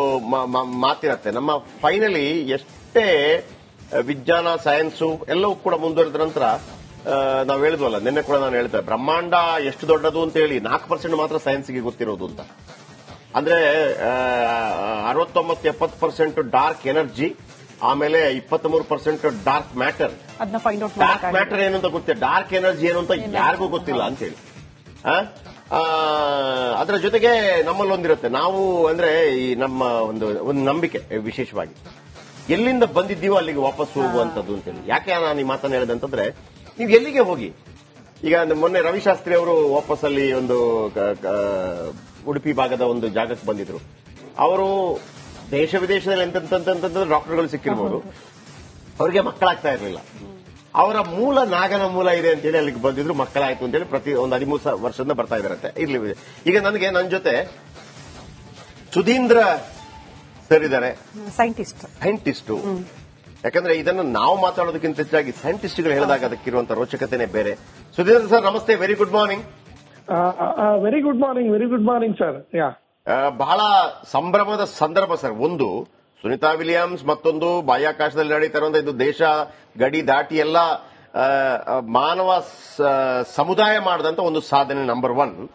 ಮಾತಿರತ್ತೆ, ನಮ್ಮ ಫೈನಲಿ ಎಷ್ಟೇ ವಿಜ್ಞಾನ ಸೈನ್ಸು ಎಲ್ಲವೂ ಕೂಡ ಮುಂದುವರೆದ ನಂತರ ನಾವು ಹೇಳಿದ್ವಲ್ಲ, ನಿನ್ನೆ ಕೂಡ ನಾನು ಹೇಳಿದೆ, ಬ್ರಹ್ಮಾಂಡ ಎಷ್ಟು ದೊಡ್ಡದು ಅಂತ ಹೇಳಿ 4% ಮಾತ್ರ ಸೈನ್ಸ್ಗೆ ಗೊತ್ತಿರೋದು ಅಂತ. ಅಂದ್ರೆ 69-70% ಡಾರ್ಕ್ ಎನರ್ಜಿ, ಆಮೇಲೆ 23% ಡಾರ್ಕ್ ಮ್ಯಾಟರ್. ಡಾರ್ಕ್ ಮ್ಯಾಟರ್ ಏನು ಅಂತ ಗೊತ್ತಿಲ್ಲ, ಡಾರ್ಕ್ ಎನರ್ಜಿ ಏನು ಅಂತ ಯಾರಿಗೂ ಗೊತ್ತಿಲ್ಲ ಅಂತೇಳಿ. ಅದರ ಜೊತೆಗೆ ನಮ್ಮಲ್ಲಿ ಒಂದಿರುತ್ತೆ, ನಾವು ಅಂದ್ರೆ ಈ ನಮ್ಮ ಒಂದು ನಂಬಿಕೆ, ವಿಶೇಷವಾಗಿ ಎಲ್ಲಿಂದ ಬಂದಿದ್ದೀವೋ ಅಲ್ಲಿಗೆ ವಾಪಸ್ ಹೋಗುವಂತದ್ದು ಅಂತೇಳಿ. ಯಾಕೆ ನಾನು ಈ ಮಾತನ್ನು ಹೇಳಿದೆ ಅಂತಂದ್ರೆ, ನೀವು ಎಲ್ಲಿಗೆ ಹೋಗಿ, ಈಗ ಮೊನ್ನೆ ರವಿಶಾಸ್ತ್ರಿ ಅವರು ವಾಪಸ್ ಅಲ್ಲಿ ಒಂದು ಉಡುಪಿ ಭಾಗದ ಒಂದು ಜಾಗಕ್ಕೆ ಬಂದಿದ್ರು. ಅವರು ದೇಶ ವಿದೇಶದಲ್ಲಿ ಎಂತಂತಂದ್ರೆ ಡಾಕ್ಟರ್ಗಳು ಸಿಕ್ಕಿರ್ಬೋದು, ಅವರಿಗೆ ಮಕ್ಕಳಾಗ್ತಾ ಇರಲಿಲ್ಲ. ಅವರ ಮೂಲ ನಾಗನ ಮೂಲ ಇದೆ ಅಂತೇಳಿ ಅಲ್ಲಿಗೆ ಬಂದಿದ್ರು, ಮಕ್ಕಳಾಯ್ತು ಅಂತೇಳಿ ಪ್ರತಿ ಒಂದು 13 ವರ್ಷದಿಂದ ಬರ್ತಾ ಇದಾರಂತೆ. ಇರ್ಲಿ, ಈಗ ನನ್ನ ಜೊತೆ ಸುಧೀಂದ್ರ ಸರ್ ಇದ್ದಾರೆ, ಸೈಂಟಿಸ್ಟು. ಯಾಕಂದ್ರೆ ಇದನ್ನು ನಾವು ಮಾತಾಡೋದಕ್ಕಿಂತ ಹೆಚ್ಚಾಗಿ ಸೈಂಟಿಸ್ಟ್ಗಳು ಹೇಳಿದಾಗ ಅದಕ್ಕಿರುವಂತಹ ರೋಚಕತೆನೇ ಬೇರೆ. ಸುಧೀಂದ್ರ ಸರ್ ನಮಸ್ತೆ, very good morning. Very good morning sir. ಬಹಳ ಸಂಭ್ರಮದ ಸಂದರ್ಭ ಸರ್. ಒಂದು ಸುನೀತಾ ವಿಲಿಯಮ್ಸ್, ಮತ್ತೊಂದು ಬಾಹ್ಯಾಕಾಶದಲ್ಲಿ ನಡೀತಾ ಇರುವಂತಹ ಇದು ದೇಶ ಗಡಿ ದಾಟಿ ಎಲ್ಲ ಮಾನವ ಸಮುದಾಯ ಮಾಡಿದಂತ ಒಂದು ಸಾಧನೆ ನಂಬರ್ 1.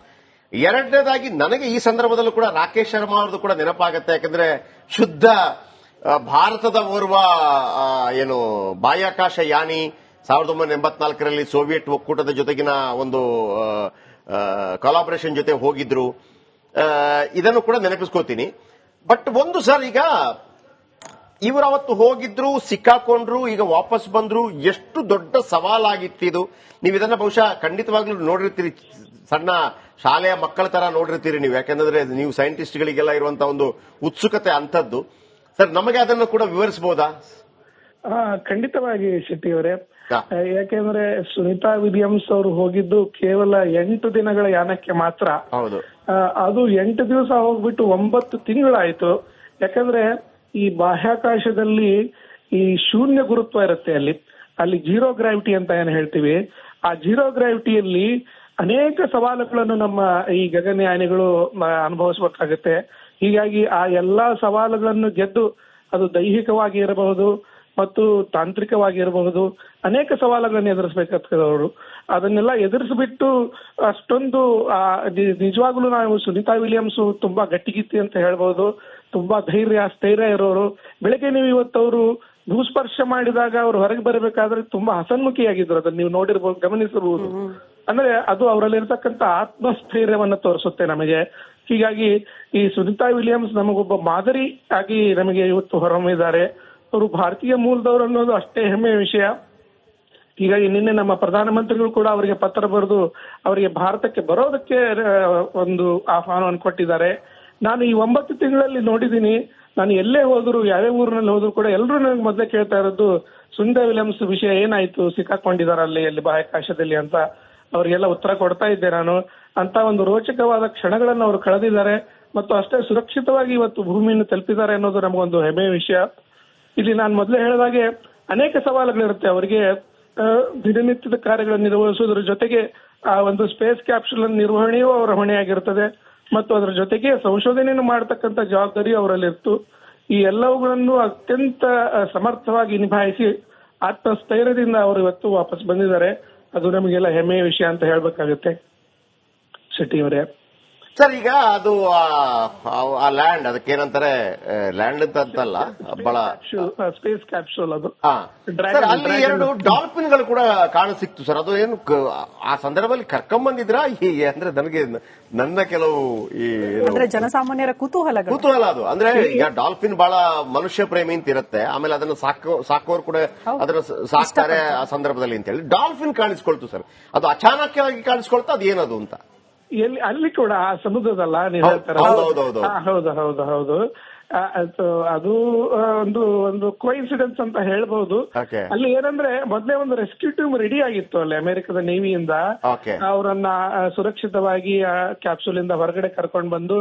ಎರಡನೇದಾಗಿ ನನಗೆ ಈ ಸಂದರ್ಭದಲ್ಲೂ ಕೂಡ ರಾಕೇಶ್ ಶರ್ಮಾ ಅವ್ರದ್ದು ಕೂಡ ನೆನಪಾಗುತ್ತೆ. ಯಾಕಂದ್ರೆ ಶುದ್ಧ ಭಾರತದ ಓರ್ವ ಏನು ಬಾಹ್ಯಾಕಾಶ ಯಾನಿ 1984ರಲ್ಲಿ ಸೋವಿಯತ್ ಒಕ್ಕೂಟದ ಜೊತೆಗಿನ ಒಂದು ಕೊಲಾಬರೇಷನ್ ಜೊತೆ ಹೋಗಿದ್ರು. ಇದನ್ನು ಕೂಡ ನೆನಪಿಸ್ಕೋತೀನಿ. ಬಟ್ ಒಂದು ಸರ್, ಈಗ ಇವರು ಅವತ್ತು ಹೋಗಿದ್ರು, ಸಿಕ್ಕಾಕೊಂಡ್ರು, ಈಗ ವಾಪಸ್ ಬಂದ್ರು. ಎಷ್ಟು ದೊಡ್ಡ ಸವಾಲಾಗಿತ್ತಿದು. ನೀವು ಇದನ್ನ ಬಹುಶಃ ಖಂಡಿತವಾಗ್ಲೂ ನೋಡಿರ್ತೀರಿ, ಸಣ್ಣ ಶಾಲೆಯ ಮಕ್ಕಳ ತರ ನೋಡಿರ್ತೀರಿ ನೀವು. ಯಾಕಂದ್ರೆ ನೀವು ಸೈಂಟಿಸ್ಟ್ಗಳಿಗೆಲ್ಲ ಇರುವಂತಹ ಒಂದು ಉತ್ಸುಕತೆ ಅಂಥದ್ದು. ಸರ್, ನಮಗೆ ಅದನ್ನು ಕೂಡ ವಿವರಿಸಬಹುದಾ? ಖಂಡಿತವಾಗಿ ಶೆಟ್ಟಿ ಅವರೇ. ಯಾಕೆಂದ್ರೆ ಸುನೀತಾ ವಿಲಿಯಮ್ಸ್ ಅವರು ಹೋಗಿದ್ದು ಕೇವಲ 8 ದಿನಗಳ ಯಾನಕ್ಕೆ ಮಾತ್ರ. ಹೌದು, ಅದು 8 ದಿವಸ ಹೋಗ್ಬಿಟ್ಟು 9 ತಿಂಗಳಾಯ್ತು. ಯಾಕಂದ್ರೆ ಈ ಬಾಹ್ಯಾಕಾಶದಲ್ಲಿ ಈ ಶೂನ್ಯ ಗುರುತ್ವ ಇರುತ್ತೆ, ಅಲ್ಲಿ ಜೀರೋ ಗ್ರಾವಿಟಿ ಅಂತ ಏನ್ ಹೇಳ್ತೀವಿ. ಆ ಜೀರೋ ಗ್ರಾವಿಟಿಯಲ್ಲಿ ಅನೇಕ ಸವಾಲುಗಳನ್ನು ನಮ್ಮ ಈ ಗಗನಯಾನಿಗಳು ಅನುಭವಿಸಬೇಕಾಗುತ್ತೆ. ಹೀಗಾಗಿ ಆ ಎಲ್ಲಾ ಸವಾಲುಗಳನ್ನು ಗೆದ್ದು, ಅದು ದೈಹಿಕವಾಗಿ ಇರಬಹುದು, ಮತ್ತು ತಾಂತ್ರಿಕವಾಗಿರಬಹುದು ಅನೇಕ ಸವಾಲುಗಳನ್ನು ಎದುರಿಸಬೇಕಾಗ್ತದೆ ಅವರು. ಅದನ್ನೆಲ್ಲ ಎದುರಿಸ್ಬಿಟ್ಟು ಅಷ್ಟೊಂದು ನಿಜವಾಗ್ಲೂ ನಾವು ಸುನೀತಾ ವಿಲಿಯಮ್ಸ್ ತುಂಬಾ ಗಟ್ಟಿಗಿತ್ತಿ ಅಂತ ಹೇಳ್ಬಹುದು. ತುಂಬಾ ಸ್ಥೈರ್ಯ ಇರೋರು. ಬೆಳಗ್ಗೆ ನೀವು ಇವತ್ತವರು ಭೂಸ್ಪರ್ಶ ಮಾಡಿದಾಗ ಅವ್ರು ಹೊರಗೆ ಬರಬೇಕಾದ್ರೆ ತುಂಬಾ ಹಸನ್ಮುಖಿಯಾಗಿದ್ರು. ಅದನ್ನ ನೀವು ನೋಡಿರ್ಬೋದು, ಗಮನಿಸಬಹುದು. ಅಂದ್ರೆ ಅದು ಅವರಲ್ಲಿರ್ತಕ್ಕಂಥ ಆತ್ಮಸ್ಥೈರ್ಯವನ್ನ ತೋರಿಸುತ್ತೆ ನಮಗೆ. ಹೀಗಾಗಿ ಈ ಸುನೀತಾ ವಿಲಿಯಮ್ಸ್ ನಮಗೊಬ್ಬ ಮಾದರಿ ಆಗಿ ನಮಗೆ ಇವತ್ತು ಹೊರಹೊಮ್ಮಿದ್ದಾರೆ. ಅವರು ಭಾರತೀಯ ಮೂಲದವರು ಅನ್ನೋದು ಅಷ್ಟೇ ಹೆಮ್ಮೆಯ ವಿಷಯ. ಹೀಗಾಗಿ ನಿನ್ನೆ ನಮ್ಮ ಪ್ರಧಾನಮಂತ್ರಿಗಳು ಕೂಡ ಅವರಿಗೆ ಪತ್ರ ಬರೆದು ಅವರಿಗೆ ಭಾರತಕ್ಕೆ ಬರೋದಕ್ಕೆ ಒಂದು ಆಹ್ವಾನವನ್ನು ಕೊಟ್ಟಿದ್ದಾರೆ. ನಾನು ಈ 9 ತಿಂಗಳಲ್ಲಿ ನೋಡಿದ್ದೀನಿ, ನಾನು ಎಲ್ಲೇ ಹೋದ್ರು, ಯಾವ್ಯಾವ ಊರಿನಲ್ಲಿ ಹೋದ್ರು ಕೂಡ ಎಲ್ಲರೂ ನನಗೆ ಮೊದಲೇ ಕೇಳ್ತಾ ಇರೋದು ಸುನೀತಾ ವಿಲಿಯಮ್ಸ್ ವಿಷಯ ಏನಾಯ್ತು, ಸಿಕ್ಕಾಕೊಂಡಿದ್ದಾರೆ ಅಲ್ಲಿ ಬಾಹ್ಯಾಕಾಶದಲ್ಲಿ ಅಂತ ಅವರಿಗೆಲ್ಲ ಉತ್ತರ ಕೊಡ್ತಾ ಇದ್ದೆ ನಾನು. ಅಂತ ಒಂದು ರೋಚಕವಾದ ಕ್ಷಣಗಳನ್ನು ಅವರು ಕಳೆದಿದ್ದಾರೆ ಮತ್ತು ಅಷ್ಟೇ ಸುರಕ್ಷಿತವಾಗಿ ಇವತ್ತು ಭೂಮಿಯನ್ನು ತಲುಪಿದ್ದಾರೆ ಅನ್ನೋದು ನಮಗೊಂದು ಹೆಮ್ಮೆಯ ವಿಷಯ. ಇಲ್ಲಿ ನಾನು ಮೊದಲೇ ಹೇಳಿದಾಗೆ ಅನೇಕ ಸವಾಲುಗಳಿರುತ್ತೆ ಅವರಿಗೆ. ದಿನನಿತ್ಯದ ಕಾರ್ಯಗಳನ್ನು ನಿರ್ವಹಿಸುವುದರ ಜೊತೆಗೆ ಆ ಒಂದು ಸ್ಪೇಸ್ ಕ್ಯಾಪ್ಸುಲ್ ನಿರ್ವಹಣೆಯೂ ಅವರ ಹೊಣೆಯಾಗಿರ್ತದೆ ಮತ್ತು ಅದರ ಜೊತೆಗೆ ಸಂಶೋಧನೆಯನ್ನು ಮಾಡತಕ್ಕಂಥ ಜವಾಬ್ದಾರಿ ಅವರಲ್ಲಿತ್ತು. ಈ ಎಲ್ಲವುಗಳನ್ನು ಅತ್ಯಂತ ಸಮರ್ಥವಾಗಿ ನಿಭಾಯಿಸಿ ಆತ್ಮಸ್ಥೈರ್ಯದಿಂದ ಅವರು ಇವತ್ತು ವಾಪಸ್ ಬಂದಿದ್ದಾರೆ. ಅದು ನಮಗೆಲ್ಲ ಹೆಮ್ಮೆಯ ವಿಷಯ ಅಂತ ಹೇಳ್ಬೇಕಾಗುತ್ತೆ ಶೆಟ್ಟಿ ಅವರೇ. ಸರ್, ಈಗ ಅದು ಆ ಲ್ಯಾಂಡ್, ಅದಕ್ಕೇನಂತಾರೆ, ಲ್ಯಾಂಡ್ ಅಂತಲ್ಲ, ಬಹಳ ಸ್ಪೇಸ್ ಕ್ಯಾಪ್ಸೂಲ್ ಅದು. ಅಲ್ಲಿ 2 ಡಾಲ್ಫಿನ್ಗಳು ಕೂಡ ಕಾಣಸಿಕ್ತು ಸರ್. ಅದು ಏನು ಆ ಸಂದರ್ಭದಲ್ಲಿ ಕರ್ಕೊಂಡ್ಬಂದಿದ್ರಾ? ಅಂದ್ರೆ ನನಗೆ ನನ್ನ ಕೆಲವು ಜನಸಾಮಾನ್ಯರ ಕುತೂಹಲ ಅದು. ಅಂದ್ರೆ ಈಗ ಡಾಲ್ಫಿನ್ ಬಹಳ ಮನುಷ್ಯ ಪ್ರೇಮಿ ಅಂತ ಇರುತ್ತೆ. ಆಮೇಲೆ ಅದನ್ನು ಸಾಕೋರು ಕೂಡ ಅದನ್ನ ಸಾಕ್ತಾರೆ ಆ ಸಂದರ್ಭದಲ್ಲಿ ಅಂತ ಹೇಳಿ ಡಾಲ್ಫಿನ್ ಕಾಣಿಸ್ಕೊಳ್ತು ಸರ್. ಅದು ಅಚಾನಕವಾಗಿ ಕಾಣಿಸ್ಕೊಳ್ತಾ ಅದು ಏನದು ಅಂತ. ಎಲ್ಲಿ ಅಲ್ಲಿ ಕೂಡ ಆ ಸಮುದ್ರದಲ್ಲ ನೀವು ಹೇಳ್ತಾರೆ. ಹೌದು. ಅದು ಒಂದು ಕೋಇನ್ಸಿಡೆನ್ಸ್ ಅಂತ ಹೇಳ್ಬಹುದು. ಅಲ್ಲಿ ಏನಂದ್ರೆ ಮೊದಲೇ ಒಂದು ರೆಸ್ಕ್ಯೂ ಟೀಮ್ ರೆಡಿ ಆಗಿತ್ತು ಅಲ್ಲಿ ಅಮೆರಿಕದ ನೇವಿಯಿಂದ. ಅವರನ್ನ ಸುರಕ್ಷಿತವಾಗಿ ಆ ಕ್ಯಾಪ್ಸೂಲ್ ಇಂದ ಹೊರಗಡೆ ಕರ್ಕೊಂಡು ಬಂದು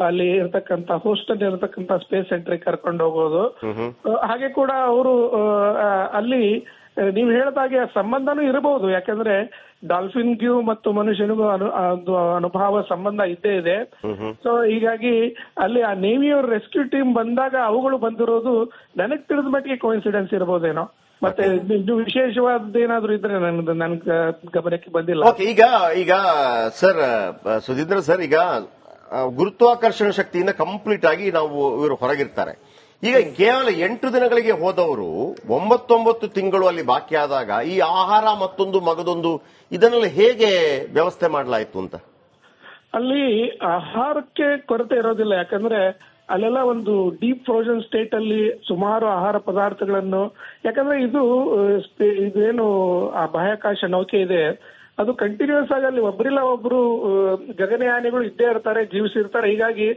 ಅಲ್ಲಿ ಇರತಕ್ಕಂತ ಹೋಸ್ಟೆಲ್ ಇರತಕ್ಕಂತ ಸ್ಪೇಸ್ ಸೆಂಟರ್ ಕರ್ಕೊಂಡು ಹೋಗೋದು. ಹಾಗೆ ಕೂಡ ಅವರು ಅಲ್ಲಿ ನೀವು ಹೇಳಿದಾಗೆ ಸಂಬಂಧನೂ ಇರಬಹುದು. ಯಾಕಂದ್ರೆ ಡಾಲ್ಫಿನ್ಗೂ ಮತ್ತು ಮನುಷ್ಯನಿಗೂ ಅನುಭವ ಸಂಬಂಧ ಇದ್ದೇ ಇದೆ. ಸೊ ಹೀಗಾಗಿ ಅಲ್ಲಿ ಆ ನೇವಿಯವ್ರ ರೆಸ್ಕ್ಯೂ ಟೀಮ್ ಬಂದಾಗ ಅವುಗಳು ಬಂದಿರೋದು ನನಗ್ ತಿಳಿದ ಮಟ್ಟಿಗೆ ಕೋಇನ್ಸಿಡೆನ್ಸ್ ಇರಬಹುದೇನೋ. ಮತ್ತೆ ಇದು ವಿಶೇಷವಾದ್ದೇನಾದ್ರೂ ಇದ್ರೆ ನನ್ ಗಮನಕ್ಕೆ ಬಂದಿಲ್ಲ. ಈಗ ಸರ್ ಸುಧೀಂದ್ರ ಸರ್, ಈಗ ಗುರುತ್ವಾಕರ್ಷಣ ಶಕ್ತಿಯಿಂದ ಕಂಪ್ಲೀಟ್ ಆಗಿ ಇವರು ಹೊರಗಿರ್ತಾರೆ. ಈಗ ಕೇವಲ 8 ದಿನಗಳಿಗೆ ಹೋದವರು 9 ತಿಂಗಳು ಅಲ್ಲಿ ಬಾಕಿ ಆದಾಗ ಈ ಆಹಾರ ಮತ್ತೊಂದು ಮಗದೊಂದು ಇದನ್ನೆಲ್ಲ ಹೇಗೆ ವ್ಯವಸ್ಥೆ ಮಾಡಲಾಯಿತು ಅಂತ? ಅಲ್ಲಿ ಆಹಾರಕ್ಕೆ ಕೊರತೆ ಇರೋದಿಲ್ಲ. ಯಾಕಂದ್ರೆ ಅಲ್ಲೆಲ್ಲ ಒಂದು ಡೀಪ್ ಫ್ರೋಜನ್ ಸ್ಟೇಟ್ ಅಲ್ಲಿ ಸುಮಾರು ಆಹಾರ ಪದಾರ್ಥಗಳನ್ನು, ಯಾಕಂದ್ರೆ ಇದೇನು ಆ ಬಾಹ್ಯಾಕಾಶ ನೌಕೆ ಇದೆ ಅದು ಕಂಟಿನ್ಯೂಸ್ ಆಗಿ ಅಲ್ಲಿ ಒಬ್ಬರಿಲ್ಲ ಒಬ್ರು ಗಗನಯಾನಿಗಳು ಇದ್ದೇ ಇರ್ತಾರೆ, ಜೀವಿಸಿರ್ತಾರೆ. ಹೀಗಾಗಿ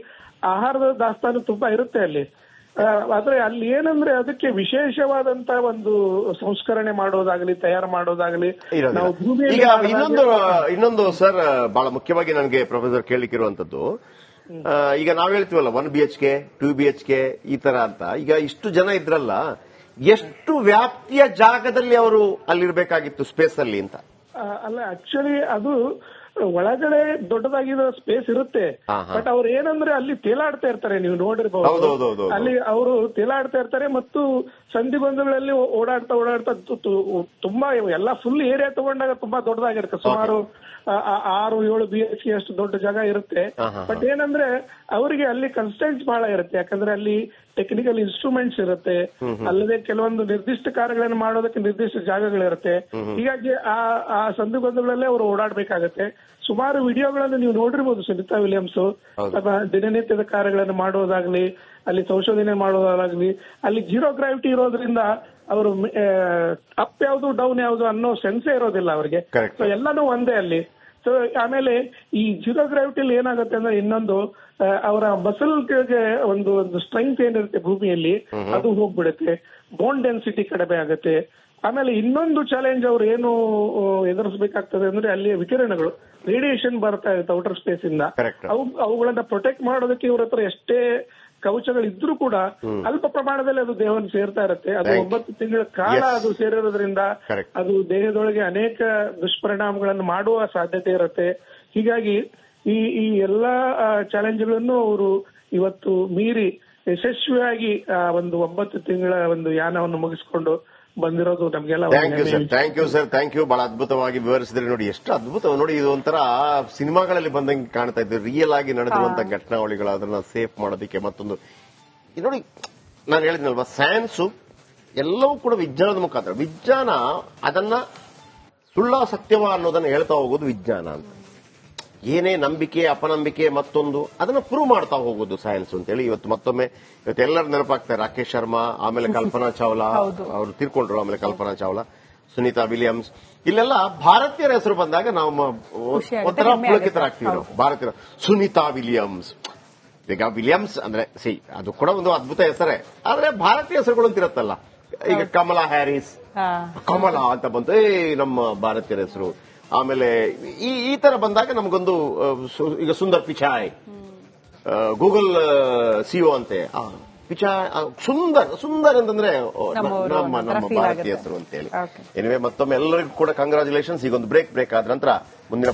ಆಹಾರದ ದಾಸ್ತಾನು ತುಂಬಾ ಇರುತ್ತೆ ಅಲ್ಲಿ. ಆದ್ರೆ ಅಲ್ಲಿ ಏನಂದ್ರೆ ಅದಕ್ಕೆ ವಿಶೇಷವಾದಂತ ಒಂದು ಸಂಸ್ಕರಣೆ ಮಾಡೋದಾಗ್ಲಿ, ತಯಾರು ಮಾಡೋದಾಗ್ಲಿ ನಾವು ಈಗ ಇನ್ನೊಂದು ಸರ್ ಬಹಳ ಮುಖ್ಯವಾಗಿ ನನಗೆ ಪ್ರೊಫೆಸರ್ ಕೇಳಲಿಕ್ಕಿರುವಂತದ್ದು, ಈಗ ನಾವ್ ಹೇಳ್ತೀವಲ್ಲ 1 BHK 2 BHK ಈ ತರ ಅಂತ. ಈಗ ಇಷ್ಟು ಜನ ಇದ್ರಲ್ಲ, ಎಷ್ಟು ವ್ಯಾಪ್ತಿಯ ಜಾಗದಲ್ಲಿ ಅವರು ಅಲ್ಲಿರ್ಬೇಕಾಗಿತ್ತು ಸ್ಪೇಸ್ ಅಲ್ಲಿ ಅಂತ? ಅಲ್ಲ, ಆಕ್ಚುಲಿ ಅದು ಒಳಗಡೆ ದೊಡ್ಡದಾಗಿರೋ ಸ್ಪೇಸ್ ಇರುತ್ತೆ. ಬಟ್ ಅವ್ರು ಏನಂದ್ರೆ ಅಲ್ಲಿ ತೇಲಾಡ್ತಾ ಇರ್ತಾರೆ, ನೀವು ನೋಡಿರ್ಬಹುದು. ಅಲ್ಲಿ ಅವರು ತೇಲಾಡ್ತಾ ಇರ್ತಾರೆ ಮತ್ತು ಸಂಧಿಗೊಂದುಗಳಲ್ಲಿ ಓಡಾಡ್ತಾ ತುಂಬಾ ಎಲ್ಲ ಫುಲ್ ಏರಿಯಾ ತಗೊಂಡಾಗ ತುಂಬಾ ದೊಡ್ಡದಾಗಿರುತ್ತೆ. ಸುಮಾರು 6-7 BHK ಅಷ್ಟು ದೊಡ್ಡ ಜಾಗ ಇರುತ್ತೆ. ಬಟ್ ಏನಂದ್ರೆ ಅವರಿಗೆ ಅಲ್ಲಿ ಕನ್ಸ್ಟೆಂಟ್ಸ್ ಬಹಳ ಇರುತ್ತೆ. ಯಾಕಂದ್ರೆ ಅಲ್ಲಿ ಟೆಕ್ನಿಕಲ್ ಇನ್ಸ್ಟ್ರೂಮೆಂಟ್ಸ್ ಇರುತ್ತೆ, ಅಲ್ಲದೆ ಕೆಲವೊಂದು ನಿರ್ದಿಷ್ಟ ಕಾರ್ಯಗಳನ್ನು ಮಾಡೋದಕ್ಕೆ ನಿರ್ದಿಷ್ಟ ಜಾಗಗಳಿರುತ್ತೆ. ಹೀಗಾಗಿ ಆ ಸಂದುಗೊಂದುಗಳಲ್ಲೇ ಅವರು ಓಡಾಡ್ಬೇಕಾಗತ್ತೆ. ಸುಮಾರು ವಿಡಿಯೋಗಳನ್ನು ನೀವು ನೋಡಿರ್ಬೋದು. ಸುನೀತಾ ವಿಲಿಯಮ್ಸ್ ತಮ್ಮ ದಿನನಿತ್ಯದ ಕಾರ್ಯಗಳನ್ನು ಮಾಡೋದಾಗ್ಲಿ, ಅಲ್ಲಿ ಸಂಶೋಧನೆ ಮಾಡೋದಾಗ್ಲಿ, ಅಲ್ಲಿ ಜೀರೋ ಗ್ರಾವಿಟಿ ಇರೋದ್ರಿಂದ ಅವರು ಅಪ್ ಯಾವ್ದು ಡೌನ್ ಯಾವ್ದು ಅನ್ನೋ ಸೆನ್ಸೇ ಇರೋದಿಲ್ಲ ಅವರಿಗೆ. ಸೊ ಎಲ್ಲಾನು ಒಂದೇ ಅಲ್ಲಿ. ಸೊ ಆಮೇಲೆ ಈ ಜೀರೋ ಗ್ರಾವಿಟಿಲಿ ಏನಾಗುತ್ತೆ ಅಂದ್ರೆ ಇನ್ನೊಂದು ಅವರ ಮಸಲ್ಗೆ ಒಂದು ಸ್ಟ್ರೆಂತ್ ಏನಿರುತ್ತೆ ಭೂಮಿಯಲ್ಲಿ ಅದು ಹೋಗ್ಬಿಡುತ್ತೆ, ಬೋನ್ ಡೆನ್ಸಿಟಿ ಕಡಿಮೆ ಆಗುತ್ತೆ. ಆಮೇಲೆ ಇನ್ನೊಂದು ಚಾಲೆಂಜ್ ಅವ್ರು ಏನು ಎದುರಿಸಬೇಕಾಗ್ತದೆ ಅಂದ್ರೆ ಅಲ್ಲಿ ವಿಕಿರಣಗಳು, ರೇಡಿಯೇಷನ್ ಬರ್ತಾ ಇರುತ್ತೆ ಔಟರ್ ಸ್ಪೇಸ್ ಇಂದ. ಅವುಗಳನ್ನ ಪ್ರೊಟೆಕ್ಟ್ ಮಾಡೋದಕ್ಕೆ ಇವ್ರ ಹತ್ರ ಎಷ್ಟೇ ಕವಚಗಳಿದ್ರೂ ಕೂಡ ಅಲ್ಪ ಪ್ರಮಾಣದಲ್ಲಿ ಅದು ದೇಹವನ್ನು ಸೇರ್ತಾ ಇರುತ್ತೆ. ಅದು 9 ತಿಂಗಳ ಕಾಲ ಅದು ಸೇರಿರೋದ್ರಿಂದ ಅದು ದೇಹದೊಳಗೆ ಅನೇಕ ದುಷ್ಪರಿಣಾಮಗಳನ್ನು ಮಾಡುವ ಸಾಧ್ಯತೆ ಇರುತ್ತೆ. ಹೀಗಾಗಿ ಈ ಎಲ್ಲಾ ಚಾಲೆಂಜ್ಗಳನ್ನು ಅವರು ಇವತ್ತು ಮೀರಿ ಯಶಸ್ವಿಯಾಗಿ ಒಂದು 9 ತಿಂಗಳ ಒಂದು ಯಾನವನ್ನು ಮುಗಿಸಿಕೊಂಡು ಬಂದಿರೋದು ನಮ್ಗೆಲ್ಲ ಒಂದು ಥ್ಯಾಂಕ್ ಯು ಹೆಮ್ಮೆಯ ಸರ್, ವಿಷಯ. Thank you sir, thank you. ಬಹಳ ಅದ್ಭುತವಾಗಿ ವಿವರಿಸಿದ್ರಿ. ನೋಡಿ ಎಷ್ಟು ಅದ್ಭುತ ನೋಡಿ, ಇದು ಒಂಥರ ಸಿನಿಮಾಗಳಲ್ಲಿ ಬಂದಂಗೆ ಕಾಣ್ತಾ ಇದ್ದು, ರಿಯಲ್ ಆಗಿ ನಡೆದಿರುವಂತಹ ಘಟನಾವಳಿಗಳು, ಅದನ್ನ ಸೇಫ್ ಮಾಡೋದಕ್ಕೆ ಮತ್ತೊಂದು ಇದು ನೋಡಿ. ನಾನು ಹೇಳಿದ್ನಲ್ವಾ, ಸೈನ್ಸು ಎಲ್ಲವೂ ಕೂಡ ವಿಜ್ಞಾನದ ಮುಖಾಂತರ. ವಿಜ್ಞಾನ ಅದನ್ನ ಸುಳ್ಳ ಸತ್ಯವ ಅನ್ನೋದನ್ನ ಹೇಳ್ತಾ ಹೋಗೋದು ವಿಜ್ಞಾನ ಅಂತ. ಏನೇ ನಂಬಿಕೆ ಅಪನಂಬಿಕೆ ಮತ್ತೊಂದು ಅದನ್ನ ಪ್ರೂವ್ ಮಾಡ್ತಾ ಹೋಗೋದು ಸೈನ್ಸ್ ಅಂತೇಳಿ ಇವತ್ತು ಎಲ್ಲರೂ ನೆನಪಾಗ್ತಾರೆ. ರಾಕೇಶ್ ಶರ್ಮಾ, ಆಮೇಲೆ ಕಲ್ಪನಾ ಚಾವ್ಲಾ, ಅವರು ತೀರ್ಕೊಂಡ್ರು. ಆಮೇಲೆ ಕಲ್ಪನಾ ಚಾವ್ಲಾ, ಸುನೀತಾ ವಿಲಿಯಮ್ಸ್, ಇಲ್ಲೆಲ್ಲ ಭಾರತೀಯರ ಹೆಸರು ಬಂದಾಗ ನಾವು ಒಂಥರ ಪುಳಕಿತರಾಗ್ತೀವಿ ನಾವು. ಭಾರತೀಯರ ಸುನೀತಾ ವಿಲಿಯಮ್ಸ್, ಈಗ ವಿಲಿಯಮ್ಸ್ ಅಂದ್ರೆ ಅದು ಕೂಡ ಒಂದು ಅದ್ಭುತ ಹೆಸರೇ, ಆದ್ರೆ ಭಾರತೀಯ ಹೆಸರುಗಳು ಅಂತಿರತ್ತಲ್ಲ. ಈಗ ಕಮಲಾ ಹ್ಯಾರಿಸ್, ಕಮಲಾ ಅಂತ ಬಂತು, ನಮ್ಮ ಭಾರತೀಯರ ಹೆಸರು. ಆಮೇಲೆ ಈ ತರ ಬಂದಾಗ ನಮಗೊಂದು ಈಗ ಸುಂದರ್ ಪಿಚಾಯ್, ಗೂಗಲ್ ಸಿಒ ಅಂತೆ ಪಿಚಾಯ್, ಸುಂದರ್ ಅಂತಂದ್ರೆ ನಮ್ಮ ಭಾರತೀಯ ಹೆಸರು ಅಂತೇಳಿ. ಎನಿವೆ ಮತ್ತೊಮ್ಮೆ ಎಲ್ಲರಿಗೂ ಕೂಡ ಕಂಗ್ರಾಚುಲೇಷನ್ಸ್. ಈಗ ಒಂದು ಬ್ರೇಕ್ ಆದ ನಂತರ ಮುಂದಿನ